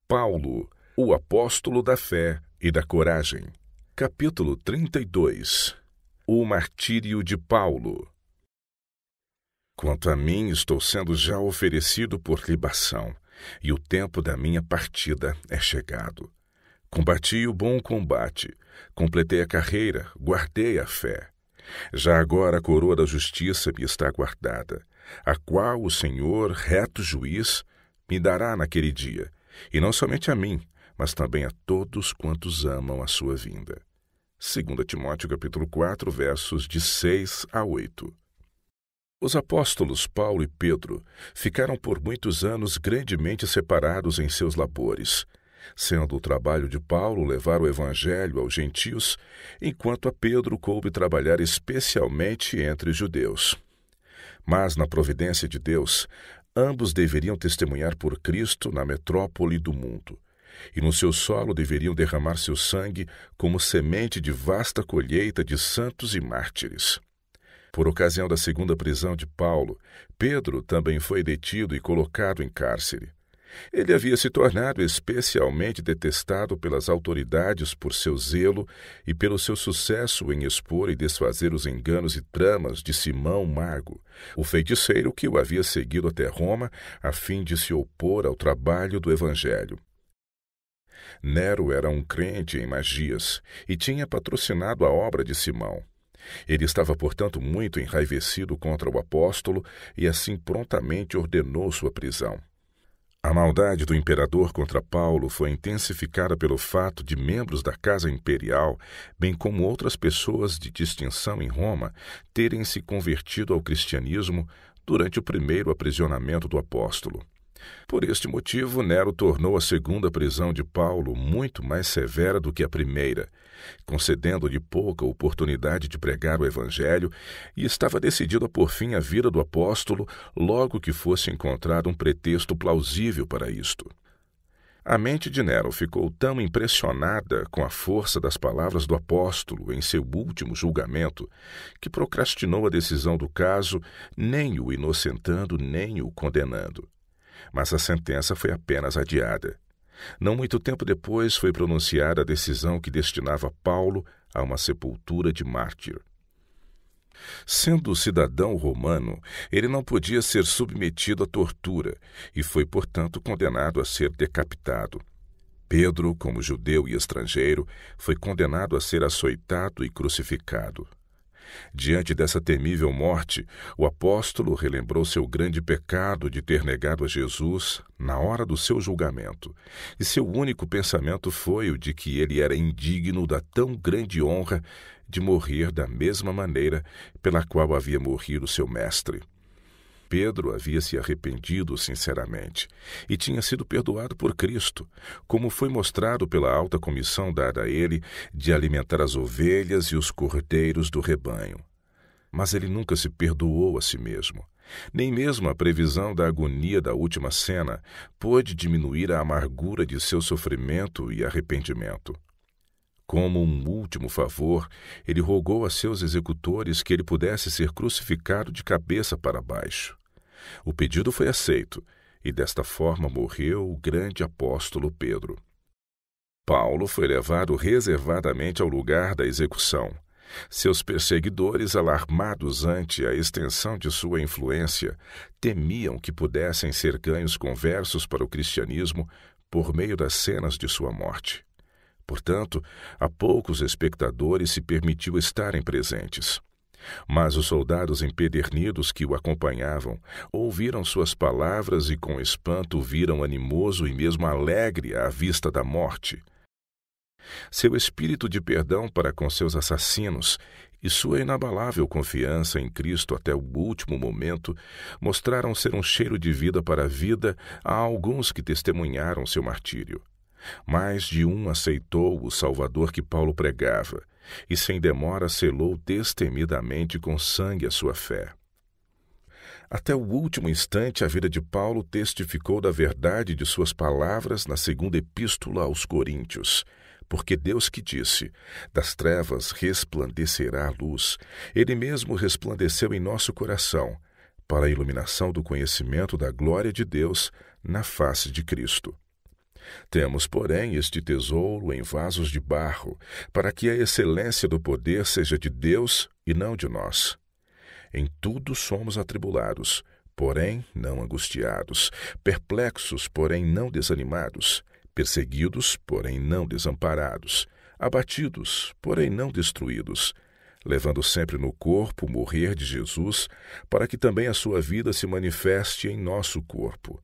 Paulo, o apóstolo da fé e da coragem. Capítulo 32. O martírio de Paulo. Quanto a mim, estou sendo já oferecido por libação, e o tempo da minha partida é chegado. Combati o bom combate, completei a carreira, guardei a fé. Já agora a coroa da justiça me está guardada, a qual o Senhor, reto juiz, me dará naquele dia, e não somente a mim, mas também a todos quantos amam a sua vinda. 2 Timóteo capítulo 4, versos de 6 a 8. Os apóstolos Paulo e Pedro ficaram por muitos anos grandemente separados em seus labores, sendo o trabalho de Paulo levar o evangelho aos gentios, enquanto a Pedro coube trabalhar especialmente entre os judeus. Mas, na providência de Deus, ambos deveriam testemunhar por Cristo na metrópole do mundo, e no seu solo deveriam derramar seu sangue como semente de vasta colheita de santos e mártires. Por ocasião da segunda prisão de Paulo, Pedro também foi detido e colocado em cárcere. Ele havia se tornado especialmente detestado pelas autoridades por seu zelo e pelo seu sucesso em expor e desfazer os enganos e tramas de Simão Mago, o feiticeiro que o havia seguido até Roma a fim de se opor ao trabalho do Evangelho. Nero era um crente em magias e tinha patrocinado a obra de Simão. Ele estava, portanto, muito enraivecido contra o apóstolo e assim prontamente ordenou sua prisão. A maldade do imperador contra Paulo foi intensificada pelo fato de membros da casa imperial, bem como outras pessoas de distinção em Roma, terem se convertido ao cristianismo durante o primeiro aprisionamento do apóstolo. Por este motivo, Nero tornou a segunda prisão de Paulo muito mais severa do que a primeira, concedendo-lhe pouca oportunidade de pregar o evangelho, e estava decidido a pôr fim à vida do apóstolo logo que fosse encontrado um pretexto plausível para isto. A mente de Nero ficou tão impressionada com a força das palavras do apóstolo em seu último julgamento que procrastinou a decisão do caso, nem o inocentando nem o condenando. Mas a sentença foi apenas adiada. Não muito tempo depois foi pronunciada a decisão que destinava Paulo a uma sepultura de mártir. Sendo cidadão romano, ele não podia ser submetido à tortura e foi, portanto, condenado a ser decapitado. Pedro, como judeu e estrangeiro, foi condenado a ser açoitado e crucificado. Diante dessa temível morte, o apóstolo relembrou seu grande pecado de ter negado a Jesus na hora do seu julgamento, e seu único pensamento foi o de que ele era indigno da tão grande honra de morrer da mesma maneira pela qual havia morrido seu mestre. Pedro havia se arrependido sinceramente e tinha sido perdoado por Cristo, como foi mostrado pela alta comissão dada a ele de alimentar as ovelhas e os cordeiros do rebanho. Mas ele nunca se perdoou a si mesmo. Nem mesmo a previsão da agonia da última cena pôde diminuir a amargura de seu sofrimento e arrependimento. Como um último favor, ele rogou a seus executores que ele pudesse ser crucificado de cabeça para baixo. O pedido foi aceito, e desta forma morreu o grande apóstolo Pedro. Paulo foi levado reservadamente ao lugar da execução. Seus perseguidores, alarmados ante a extensão de sua influência, temiam que pudessem ser ganhos conversos para o cristianismo por meio das cenas de sua morte. Portanto, a poucos espectadores se permitiu estarem presentes. Mas os soldados empedernidos que o acompanhavam ouviram suas palavras e com espanto viram animoso e mesmo alegre à vista da morte. Seu espírito de perdão para com seus assassinos e sua inabalável confiança em Cristo até o último momento mostraram ser um cheiro de vida para a vida a alguns que testemunharam seu martírio. Mais de um aceitou o Salvador que Paulo pregava, e sem demora selou destemidamente com sangue a sua fé. Até o último instante a vida de Paulo testificou da verdade de suas palavras na segunda epístola aos Coríntios, porque Deus que disse, das trevas resplandecerá a luz, Ele mesmo resplandeceu em nosso coração, para a iluminação do conhecimento da glória de Deus na face de Cristo. Temos, porém, este tesouro em vasos de barro, para que a excelência do poder seja de Deus e não de nós. Em tudo somos atribulados, porém não angustiados, perplexos, porém não desanimados, perseguidos, porém não desamparados, abatidos, porém não destruídos, levando sempre no corpo o morrer de Jesus, para que também a sua vida se manifeste em nosso corpo.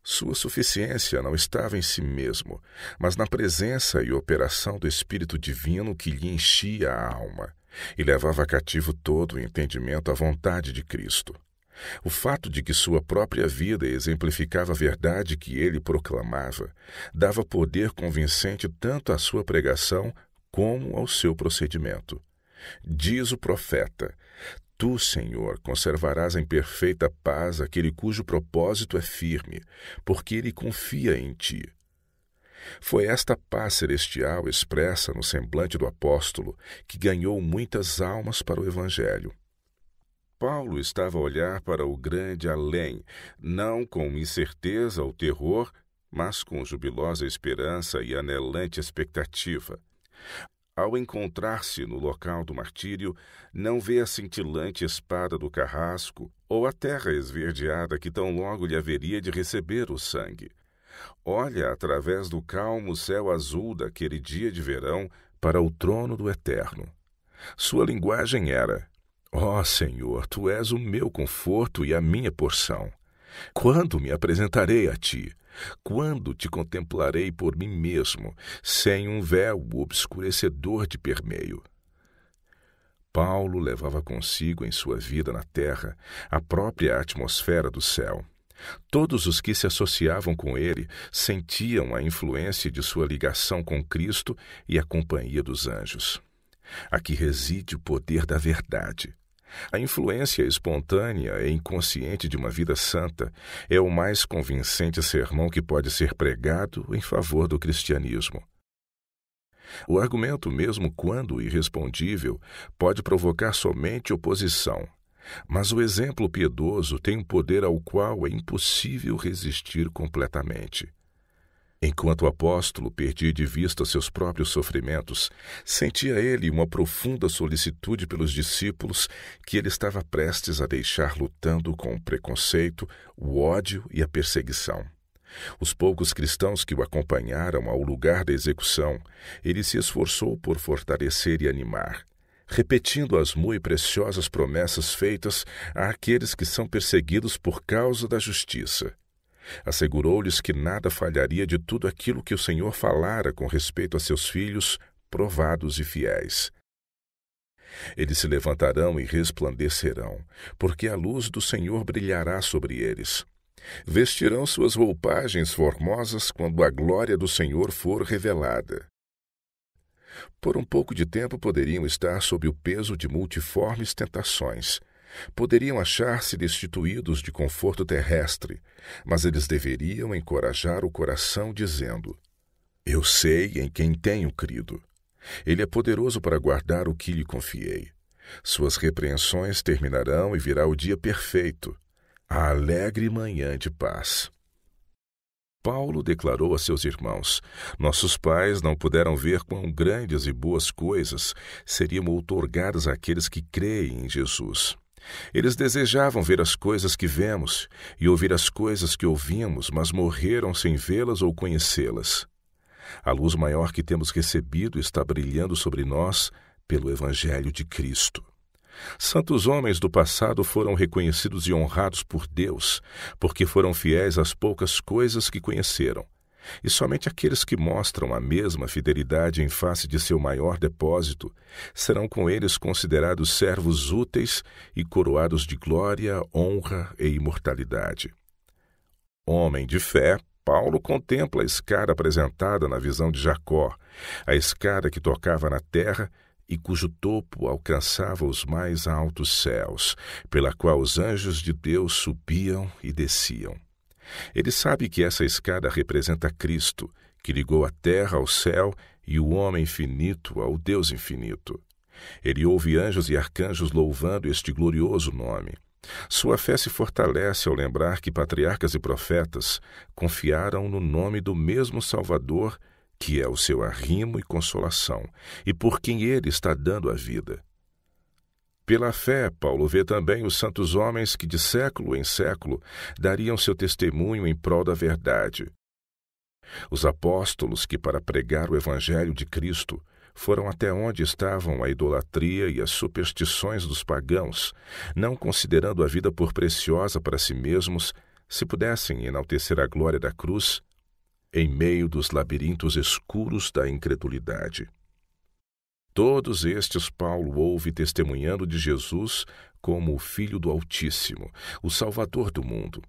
Sua suficiência não estava em si mesmo, mas na presença e operação do Espírito Divino que lhe enchia a alma e levava cativo todo o entendimento à vontade de Cristo. O fato de que sua própria vida exemplificava a verdade que ele proclamava dava poder convincente tanto à sua pregação como ao seu procedimento. Diz o profeta: Tu, Senhor, conservarás em perfeita paz aquele cujo propósito é firme, porque ele confia em ti. Foi esta paz celestial expressa no semblante do apóstolo que ganhou muitas almas para o Evangelho. Paulo estava a olhar para o grande além, não com incerteza ou terror, mas com jubilosa esperança e anelante expectativa. Ao encontrar-se no local do martírio, não vê a cintilante espada do carrasco ou a terra esverdeada que tão logo lhe haveria de receber o sangue. Olha através do calmo céu azul daquele dia de verão para o trono do Eterno. Sua linguagem era: Ó Senhor, Tu és o meu conforto e a minha porção. Quando me apresentarei a Ti? Quando te contemplarei por mim mesmo, sem um véu obscurecedor de permeio? Paulo levava consigo em sua vida na terra a própria atmosfera do céu. Todos os que se associavam com ele sentiam a influência de sua ligação com Cristo e a companhia dos anjos. Aqui reside o poder da verdade. A influência espontânea e inconsciente de uma vida santa é o mais convincente sermão que pode ser pregado em favor do cristianismo. O argumento, mesmo quando irrespondível, pode provocar somente oposição, mas o exemplo piedoso tem um poder ao qual é impossível resistir completamente. Enquanto o apóstolo perdia de vista seus próprios sofrimentos, sentia ele uma profunda solicitude pelos discípulos que ele estava prestes a deixar lutando com o preconceito, o ódio e a perseguição. Os poucos cristãos que o acompanharam ao lugar da execução, ele se esforçou por fortalecer e animar, repetindo as muito preciosas promessas feitas àqueles que são perseguidos por causa da justiça. Assegurou-lhes que nada falharia de tudo aquilo que o Senhor falara com respeito a seus filhos, provados e fiéis. Eles se levantarão e resplandecerão, porque a luz do Senhor brilhará sobre eles. Vestirão suas roupagens formosas quando a glória do Senhor for revelada. Por um pouco de tempo poderiam estar sob o peso de multiformes tentações. Poderiam achar-se destituídos de conforto terrestre, mas eles deveriam encorajar o coração dizendo: Eu sei em quem tenho crido. Ele é poderoso para guardar o que lhe confiei. Suas repreensões terminarão e virá o dia perfeito, a alegre manhã de paz. Paulo declarou a seus irmãos: Nossos pais não puderam ver quão grandes e boas coisas seriam outorgadas àqueles que creem em Jesus. Eles desejavam ver as coisas que vemos e ouvir as coisas que ouvimos, mas morreram sem vê-las ou conhecê-las. A luz maior que temos recebido está brilhando sobre nós pelo Evangelho de Cristo. Santos homens do passado foram reconhecidos e honrados por Deus, porque foram fiéis às poucas coisas que conheceram. E somente aqueles que mostram a mesma fidelidade em face de seu maior depósito serão com eles considerados servos úteis e coroados de glória, honra e imortalidade. Homem de fé, Paulo contempla a escada apresentada na visão de Jacó, a escada que tocava na terra e cujo topo alcançava os mais altos céus, pela qual os anjos de Deus subiam e desciam. Ele sabe que essa escada representa Cristo, que ligou a terra ao céu e o homem finito ao Deus infinito. Ele ouve anjos e arcanjos louvando este glorioso nome. Sua fé se fortalece ao lembrar que patriarcas e profetas confiaram no nome do mesmo Salvador, que é o seu arrimo e consolação, e por quem ele está dando a vida. Pela fé, Paulo vê também os santos homens que de século em século dariam seu testemunho em prol da verdade. Os apóstolos que, para pregar o evangelho de Cristo, foram até onde estavam a idolatria e as superstições dos pagãos, não considerando a vida por preciosa para si mesmos, se pudessem enaltecer a glória da cruz, em meio dos labirintos escuros da incredulidade. Todos estes Paulo ouve testemunhando de Jesus como o Filho do Altíssimo, o Salvador do mundo.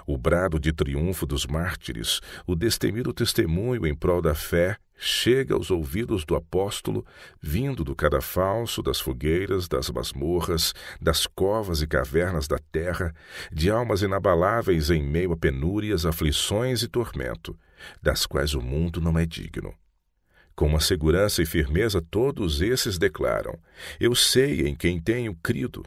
O brado de triunfo dos mártires, o destemido testemunho em prol da fé, chega aos ouvidos do apóstolo, vindo do cadafalso, das fogueiras, das masmorras, das covas e cavernas da terra, de almas inabaláveis em meio a penúrias, aflições e tormento, das quais o mundo não é digno. Com uma segurança e firmeza todos esses declaram: eu sei em quem tenho crido.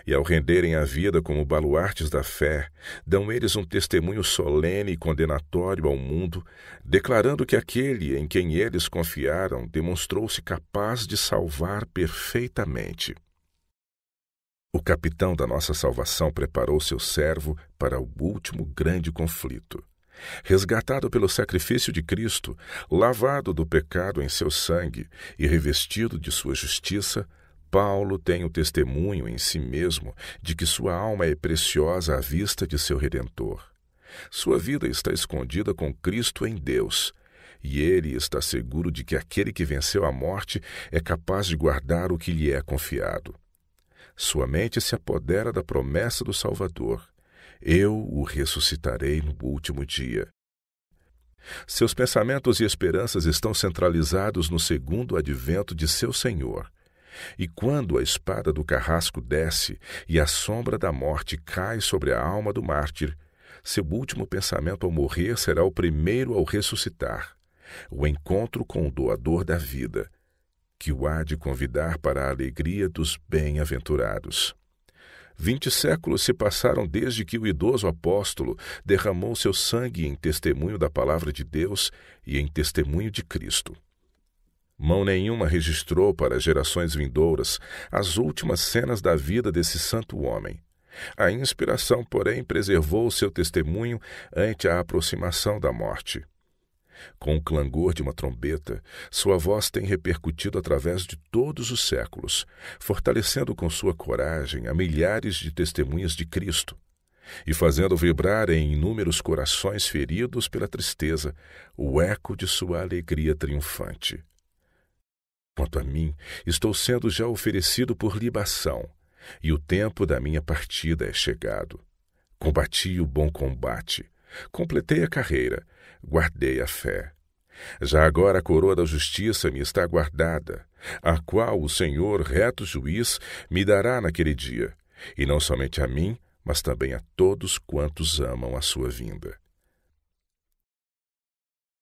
E ao renderem a vida como baluartes da fé, dão eles um testemunho solene e condenatório ao mundo, declarando que aquele em quem eles confiaram demonstrou-se capaz de salvar perfeitamente. O capitão da nossa salvação preparou seu servo para o último grande conflito. Resgatado pelo sacrifício de Cristo, lavado do pecado em seu sangue e revestido de sua justiça, Paulo tem o testemunho em si mesmo de que sua alma é preciosa à vista de seu Redentor. Sua vida está escondida com Cristo em Deus, e ele está seguro de que aquele que venceu a morte é capaz de guardar o que lhe é confiado. Sua mente se apodera da promessa do Salvador: eu o ressuscitarei no último dia. Seus pensamentos e esperanças estão centralizados no segundo advento de seu Senhor. E quando a espada do carrasco desce e a sombra da morte cai sobre a alma do mártir, seu último pensamento ao morrer será o primeiro ao ressuscitar, o encontro com o doador da vida, que o há de convidar para a alegria dos bem-aventurados. 20 séculos se passaram desde que o idoso apóstolo derramou seu sangue em testemunho da palavra de Deus e em testemunho de Cristo. Mão nenhuma registrou para gerações vindouras as últimas cenas da vida desse santo homem. A inspiração, porém, preservou o seu testemunho ante a aproximação da morte. Com o clangor de uma trombeta, sua voz tem repercutido através de todos os séculos, fortalecendo com sua coragem a milhares de testemunhas de Cristo e fazendo vibrar em inúmeros corações feridos pela tristeza o eco de sua alegria triunfante. Quanto a mim, estou sendo já oferecido por libação, e o tempo da minha partida é chegado. Combati o bom combate, completei a carreira, guardei a fé. Já agora a coroa da justiça me está guardada, a qual o Senhor, reto juiz, me dará naquele dia, e não somente a mim, mas também a todos quantos amam a sua vinda.